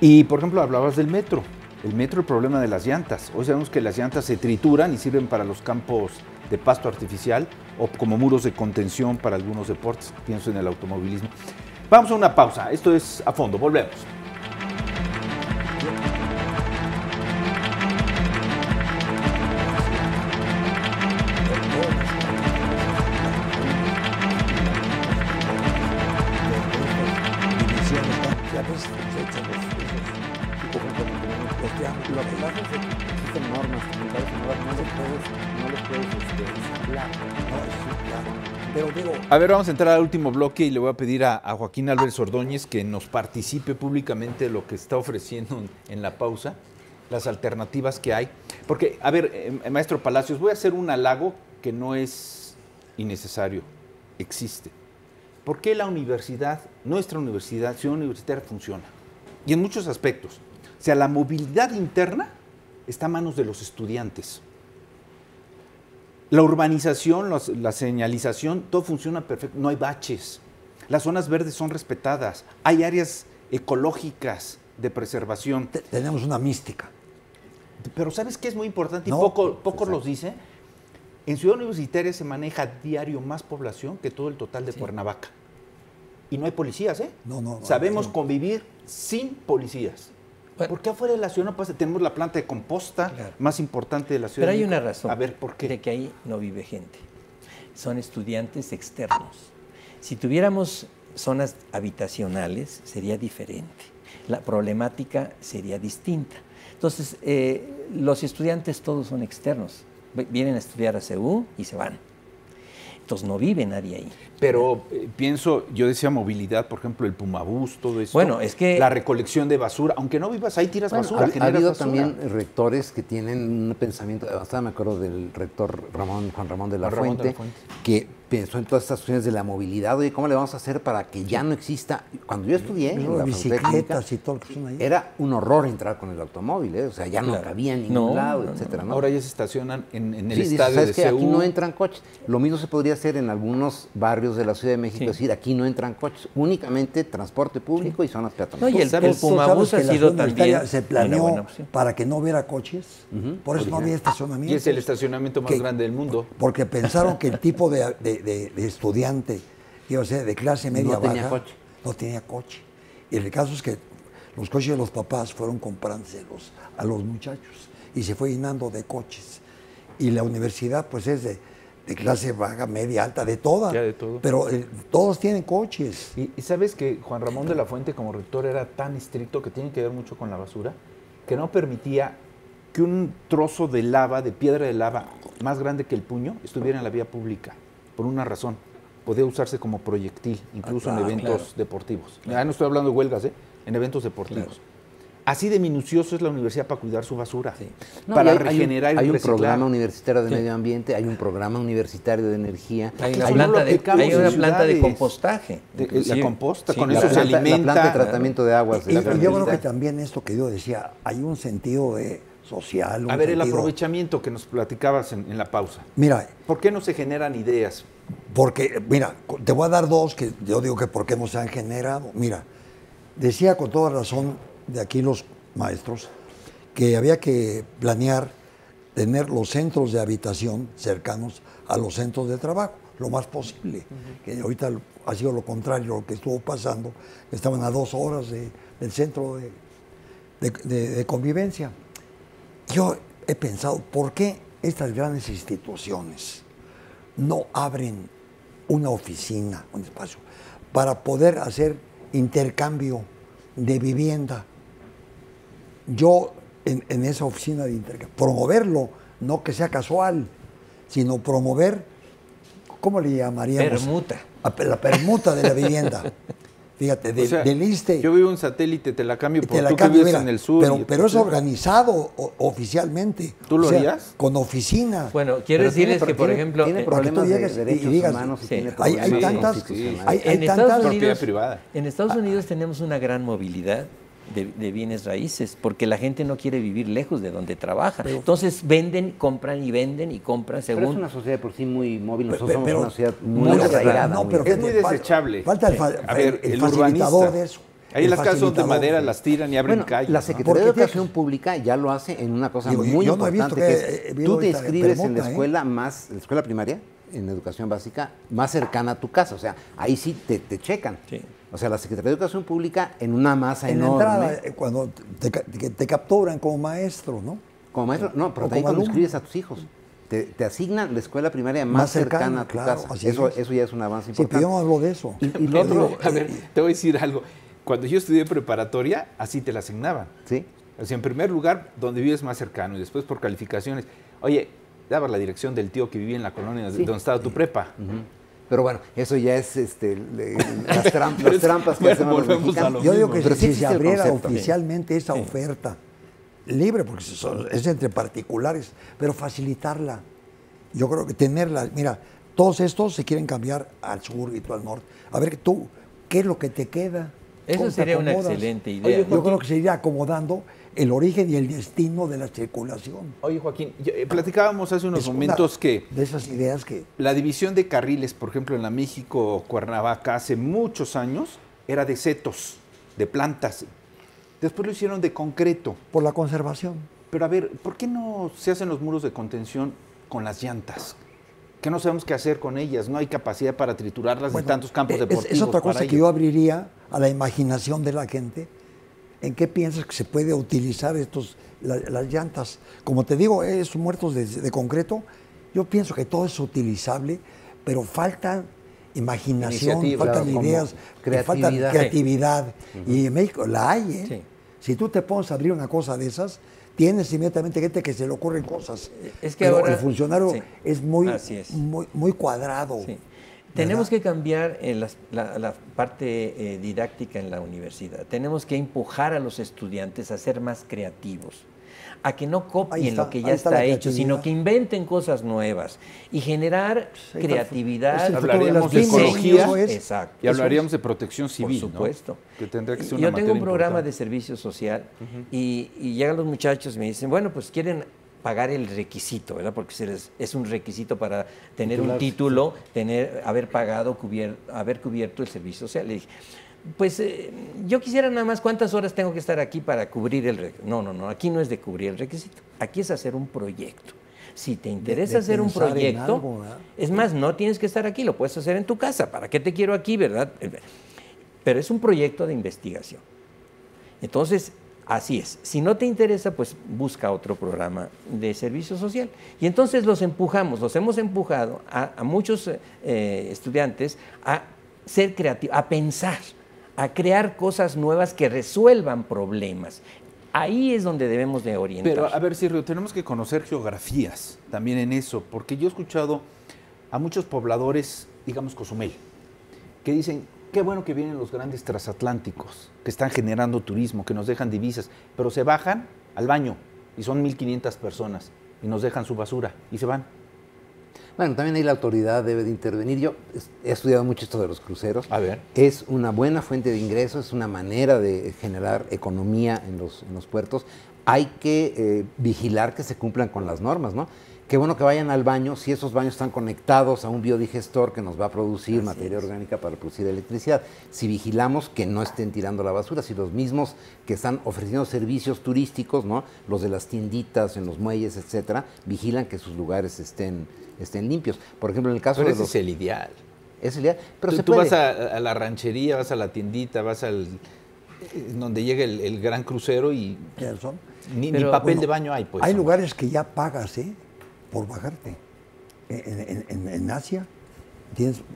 Y, por ejemplo, hablabas del metro. El metro, el problema de las llantas. Hoy sabemos que las llantas se trituran y sirven para los campos de pasto artificial o como muros de contención para algunos deportes. Pienso en el automovilismo. Vamos a una pausa. Esto es A Fondo. Volvemos. Existen normas, no les puedes ensamblar. Pero digo, A ver, vamos a entrar al último bloque y le voy a pedir a Joaquín Álvarez Ordóñez que nos participe públicamente de lo que está ofreciendo en la pausa, las alternativas que hay. Porque, a ver, maestro Palacios, voy a hacer un halago que no es innecesario, existe. ¿Por qué la universidad, nuestra universidad, Ciudad Universitaria, funciona? Y en muchos aspectos. O sea, la movilidad interna está a manos de los estudiantes. La urbanización, la señalización, todo funciona perfecto. No hay baches. Las zonas verdes son respetadas. Hay áreas ecológicas de preservación. Tenemos una mística. Pero ¿sabes qué es muy importante? No, Y poco los dice. En Ciudad Universitaria se maneja diario más población que todo el total de Cuernavaca. Y no hay policías, ¿eh? No, Sabemos convivir sin policías. Bueno, ¿Por qué afuera de la ciudad no pasa? Tenemos la planta de composta más importante de la ciudad. Pero hay una razón. A ver, ¿por qué? De que ahí no vive gente. Son estudiantes externos. Si tuviéramos zonas habitacionales, sería diferente. La problemática sería distinta. Entonces, los estudiantes todos son externos. Vienen a estudiar a CEU y se van. Entonces no vive nadie ahí. Pero pienso, yo decía movilidad, por ejemplo, el Pumabús, todo esto. Bueno, es que... La recolección de basura, aunque no vivas ahí, tiras basura, Ha generas habido basura. también rectores que tienen un pensamiento avanzado. Me acuerdo del rector Juan Ramón de la Fuente, que pensó en todas estas cuestiones de la movilidad. Oye, ¿cómo le vamos a hacer para que ya no exista? Cuando yo estudié en la bicicletas y todo lo que son ahí. era un horror entrar con el automóvil, ¿eh? O sea, ya no cabía en ningún lado, etcétera, ¿no? Ahora ya se estacionan en el Sí, estadio ¿sabes de qué? CEU. Aquí no entran coches. Lo mismo se podría hacer en algunos barrios de la Ciudad de México, es decir, aquí no entran coches, únicamente transporte público y zonas peatonales. No, y el ¿Sabes Pumabús que ha la sido zona universitaria también se una planeó buena opción. para que no hubiera coches? Por eso no había estacionamiento. Y es el estacionamiento más grande del mundo. Porque pensaron que el tipo de estudiante iba a ser de clase media No tenía baja, coche. no tenía coche. Y el caso es que los coches de los papás fueron comprándose a los muchachos y se fue llenando de coches. Y la universidad pues es de clase baja, media, alta, de toda. Ya de todo. Pero todos tienen coches. Y sabes que Juan Ramón de la Fuente como rector era tan estricto, que tiene que ver mucho con la basura, que no permitía que un trozo de lava, de piedra de lava más grande que el puño, estuviera en la vía pública, por una razón. Podía usarse como proyectil, incluso en eventos deportivos. Ya no estoy hablando de huelgas, en eventos deportivos. Así de minucioso es la universidad para cuidar su basura, para regenerar y hay un reciclar. programa universitario de medio ambiente, hay un programa universitario de energía. Hay Eso una no planta, lo aplicamos hay en una planta de ciudades. compostaje. La composta, con La eso se planta, alimenta. la planta de tratamiento de aguas. de Y la yo creo que universidad. también esto que yo decía, hay un sentido social. A ver, el aprovechamiento que nos platicabas en la pausa. Mira, ¿Por qué no se generan ideas? porque, mira, te voy a dar dos que yo digo que por qué no se han generado. Mira, decía con toda razón de aquí los maestros que había que planear tener los centros de habitación cercanos a los centros de trabajo, lo más posible. Que ahorita ha sido lo contrario, lo que estuvo pasando, estaban a 2 horas del centro de convivencia. Yo he pensado, ¿por qué estas grandes instituciones no abren una oficina, un espacio, para poder hacer intercambio de vivienda? Yo, en esa oficina de intercambio, promoverlo, no que sea casual, sino promover, ¿cómo le llamaríamos? Permuta. La permuta de la vivienda. Fíjate, O sea, del ISSSTE. Yo vivo en satélite, te la cambio por Te la tú que cambio, vives mira, en el sur. pero es organizado oficialmente. ¿Tú lo O sea, harías? con oficina. Bueno, quiero decirles que, por ejemplo, tiene para que tú problemas llegues de y derechos digas, humanos y sí, tiene hay problemas tantas, constitucionales. hay en tantas Estados Propiedad Unidos, privada. en Estados Unidos tenemos una gran movilidad de bienes raíces, porque la gente no quiere vivir lejos de donde trabaja. Entonces venden, compran y venden y compran Pero es según... una sociedad por sí muy móvil, nosotros Pero- somos pero- una sociedad muy no, arraigada. no, muy pero Es muy fíjate, desechable. Falta el A ver, el facilitador urbanista. de eso. Ahí El las casas son de facilitador. madera, las tiran y abren Bueno, calles. la ¿no? Secretaría de Porque tiene Educación Pública ya lo hace en una cosa Digo, muy yo no he visto importante, que que he es, visto tú te esta inscribes en permuta, la ¿eh? escuela la escuela primaria, en educación básica, más cercana a tu casa. O sea, ahí sí te checan. Sí. O sea, la Secretaría de Educación Pública en una masa En la enorme. entrada, cuando te capturan como maestro, ¿no? Como maestro, no, pero O también como cuando alumno. inscribes a tus hijos. Te asignan la escuela primaria más cercana a tu claro, casa. así Eso es. ya es un avance Sí, pero importante. yo no hablo de eso. Y lo otro, A ver, te voy a decir algo. Cuando yo estudié preparatoria, así te la asignaban. ¿sí? O sea, en primer lugar, donde vives más cercano y después por calificaciones. Oye, dabas la dirección del tío que vivía en la colonia Sí. donde estaba tu prepa. Pero bueno, eso ya es las trampas que Bueno, hacemos los volvemos a mexicanos. lo Yo digo mismo. que Pero si sí se existe el abriera concepto. oficialmente esa oferta, libre, porque es entre particulares, pero facilitarla. Yo creo que tenerla, mira, todos estos se quieren cambiar al sur y tú al norte. A ver, tú, ¿qué es lo que te queda? Eso ¿Cómo te sería una acomodas? excelente idea. Oye, yo creo que se iría acomodando el origen y el destino de la circulación. Oye, Joaquín, platicábamos hace unos Es una momentos que de esas ideas que la división de carriles, por ejemplo, en la México-Cuernavaca, hace muchos años, era de setos, de plantas. Después lo hicieron de concreto. por la conservación. Pero a ver, ¿por qué no se hacen los muros de contención con las llantas? Que no sabemos qué hacer con ellas, no hay capacidad para triturarlas Bueno, en tantos campos deportivos. es otra cosa para que ello. yo abriría a la imaginación de la gente. ¿En qué piensas que se puede utilizar las llantas? Como te digo, esos muertos de concreto, yo pienso que todo es utilizable, pero falta imaginación, Iniciativa, faltan como ideas, creatividad. falta creatividad. Y en México la hay, ¿eh? Sí. Si tú te pones a abrir una cosa de esas, tienes inmediatamente gente que se le ocurren cosas. Es que Pero ahora- el funcionario sí. es muy, Así es. muy cuadrado. Sí. Tenemos ¿verdad? que cambiar la parte didáctica en la universidad. Tenemos que empujar a los estudiantes a ser más creativos, a que no Ahí copien está, lo que ya ahí está está la hecho, sino creatividad. que inventen cosas nuevas y generar Ahí está. creatividad. Es el futuro Hablaríamos de las pymes, ecología eso es. Exacto. Y hablaríamos de protección Por civil, supuesto. ¿no? Que tendría que ser una Yo tengo materia un programa importante. de servicio social y llegan los muchachos y me dicen, bueno, pues quieren pagar el requisito, ¿verdad? Porque es un requisito para tener un título, haber cubierto el servicio social. Le dije, pues yo quisiera nada más cuántas horas tengo que estar aquí para cubrir el requisito. No, aquí no es de cubrir el requisito, aquí es hacer un proyecto. Si te interesa de hacer un pensar en proyecto, algo, ¿verdad? es más, no tienes que estar aquí, lo puedes hacer en tu casa. ¿Para qué te quiero aquí, verdad? Pero es un proyecto de investigación. Entonces, así es. Si no te interesa, pues busca otro programa de servicio social. Y entonces los hemos empujado a muchos estudiantes a ser creativos, a pensar, a crear cosas nuevas que resuelvan problemas. Ahí es donde debemos de orientar. Pero a ver, Silvio, tenemos que conocer geografías también en eso, porque yo he escuchado a muchos pobladores, digamos Cozumel, que dicen, qué bueno que vienen los grandes transatlánticos, que están generando turismo, que nos dejan divisas, pero se bajan al baño y son 1,500 personas y nos dejan su basura y se van. Bueno, también ahí la autoridad debe de intervenir. Yo he estudiado mucho esto de los cruceros. A ver. Es una buena fuente de ingresos, es una manera de generar economía en los puertos. Hay que vigilar que se cumplan con las normas, ¿no? Qué bueno que vayan al baño si esos baños están conectados a un biodigestor que nos va a producir materia orgánica para producir electricidad. Si vigilamos que no estén tirando la basura, si los mismos que están ofreciendo servicios turísticos, ¿no? Los de las tienditas, en los muelles, etcétera, vigilan que sus lugares estén limpios. Por ejemplo, en el caso Pero de ese los... es el ideal. Es el ideal, pero Tú, se tú puede. vas a la ranchería, vas a la tiendita, vas al donde llega el gran crucero y ¿Quiénes son? ni Pero, papel bueno, de baño hay, pues. Hay lugares que ya pagas, por bajarte. En Asia,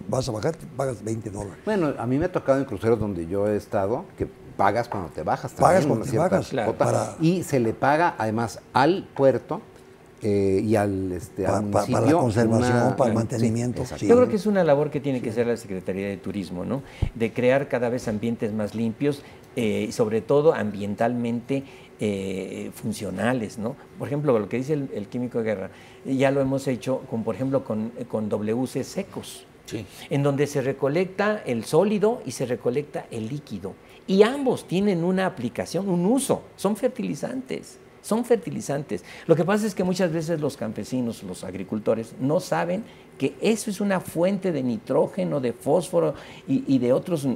vas a bajarte, pagas $20. Bueno, a mí me ha tocado en cruceros donde yo he estado que pagas cuando te bajas. Pagas también cuando una te cierta bajas, claro. cuota, y se le paga además al puerto y al municipio. Para la conservación, para el sí, mantenimiento. exacto. Sí. Yo creo que es una labor que tiene que hacer la Secretaría de Turismo, ¿no? De crear cada vez ambientes más limpios y sobre todo ambientalmente funcionales, ¿no? Por ejemplo, lo que dice el químico de guerra, ya lo hemos hecho, por ejemplo, con WC secos, Sí. en donde se recolecta el sólido y se recolecta el líquido. Y ambos tienen una aplicación, un uso, son fertilizantes. Son fertilizantes. Lo que pasa es que muchas veces los campesinos, los agricultores, no saben que eso es una fuente de nitrógeno, de fósforo y de otros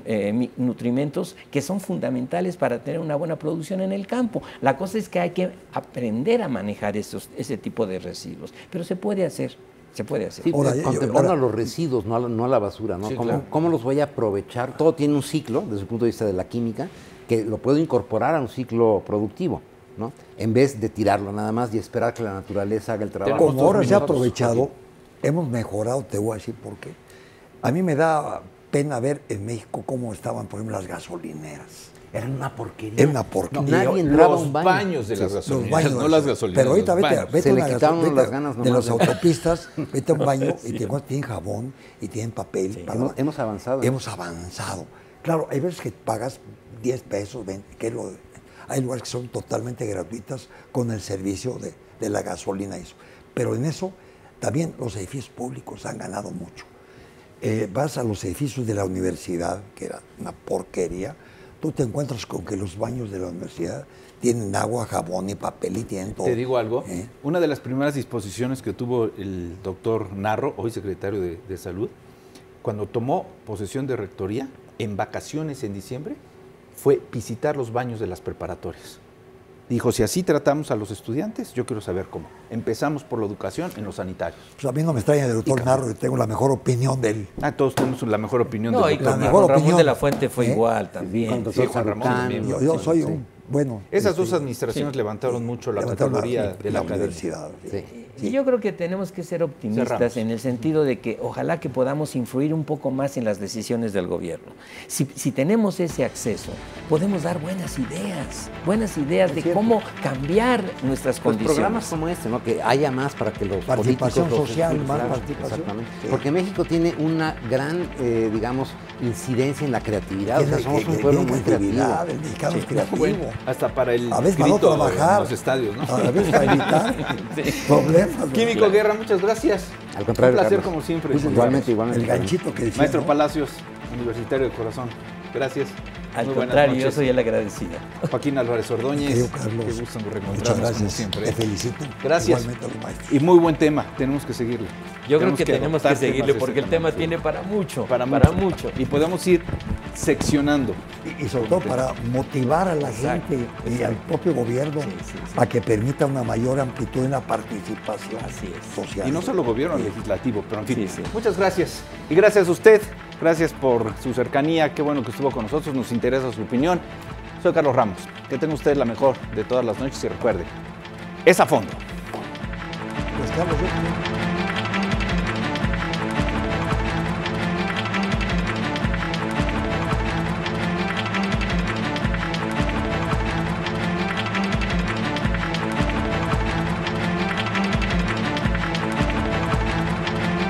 nutrimentos que son fundamentales para tener una buena producción en el campo. La cosa es que hay que aprender a manejar ese tipo de residuos, pero se puede hacer. Se puede hacer. Sí, Ahora, contemplando ahora- a los residuos, no a la basura, ¿no? Sí, ¿Cómo, claro. cómo los voy a aprovechar? Todo tiene un ciclo, desde el punto de vista de la química, que lo puedo incorporar a un ciclo productivo, ¿no? En vez de tirarlo nada más y esperar que la naturaleza haga el trabajo. Tenemos Como ahora dos se ha minutos, aprovechado, Joaquín. hemos mejorado, te voy a decir por qué. A mí me da pena ver en México cómo estaban, por ejemplo, las gasolineras. Era una porquería. Era una porquería. Nadie entraba a Los un baño. baños de las Los gasolineras, baños. no las gasolineras. Pero ahorita los vete, baños. vete Se a le una quitaron vete las ganas de nomás las de- autopistas, vete a un baño y tienen jabón y tienen papel. Hemos avanzado. Hemos avanzado. Claro, hay veces que pagas 10 pesos, 20, hay lugares que son totalmente gratuitas con el servicio de la gasolina y eso. Pero en eso también los edificios públicos han ganado mucho. Vas a los edificios de la universidad, que era una porquería, tú te encuentras con que los baños de la universidad tienen agua, jabón y papel y tienen todo. Te digo algo, ¿Eh? una de las primeras disposiciones que tuvo el doctor Narro, hoy secretario de Salud, cuando tomó posesión de rectoría, en vacaciones en diciembre, fue visitar los baños de las preparatorias. Dijo, si así tratamos a los estudiantes, yo quiero saber cómo. Empezamos por la educación en los sanitarios. Pues a mí no me extraña del doctor Narro, yo tengo la mejor opinión de él. Todos tenemos la mejor opinión No, del y doctor con la Narro. mejor Ramón opinión. de la Fuente fue ¿Eh? igual también. Con Sí, Juan Ramón Sarucán, también. Yo soy sí. un, bueno... Esas dos este, administraciones levantaron mucho la levantaron categoría de la academia. universidad. Sí. Y yo creo que tenemos que ser optimistas Cerramos. en el sentido de que ojalá que podamos influir un poco más en las decisiones del gobierno. Si tenemos ese acceso, podemos dar buenas ideas de cierto. cómo cambiar nuestras Pues programas condiciones. como este, ¿no? Que haya más para que los Participación políticos... social, sí, más claro, participación. Exactamente. Sí. Porque México tiene una gran, digamos, incidencia en la creatividad. O sea, Tiene- somos un tiene pueblo muy creativo. creatividad, el mexicano es creativo. Bueno, hasta para el A veces para no grito trabajar. en los estadios, ¿no? A veces para evitar problemas. ¿no? Químico Guerra, muchas gracias. Al contrario, Un placer Carlos. como siempre. Pues igualmente. El ganchito que decía, Maestro ¿no? Palacios, universitario de corazón. Gracias. Al Muy buenas contrario, yo noches. soy el agradecido. Joaquín Álvarez Ordóñez. Querido Carlos, Qué gusto muchas reencontrarnos como gracias. siempre. Te felicito. Gracias. Igualmente a los maestros. Y muy buen tema, tenemos que seguirle. Yo creo que tenemos que adoptar seguirle temas de porque ese el tema sí. tiene para mucho. Para mucho. Y podemos ir seccionando. Y sobre todo para motivar a la Exacto, gente y al propio gobierno sí. a que permita una mayor amplitud en la participación Así es. social. Y no solo gobierno legislativo, pero en fin. Sí. Muchas gracias. Y gracias a usted. Gracias por su cercanía. Qué bueno que estuvo con nosotros. Nos interesa su opinión. Soy Carlos Ramos. Que tenga usted la mejor de todas las noches y recuerde, es a fondo. Pues, Carlos, yo-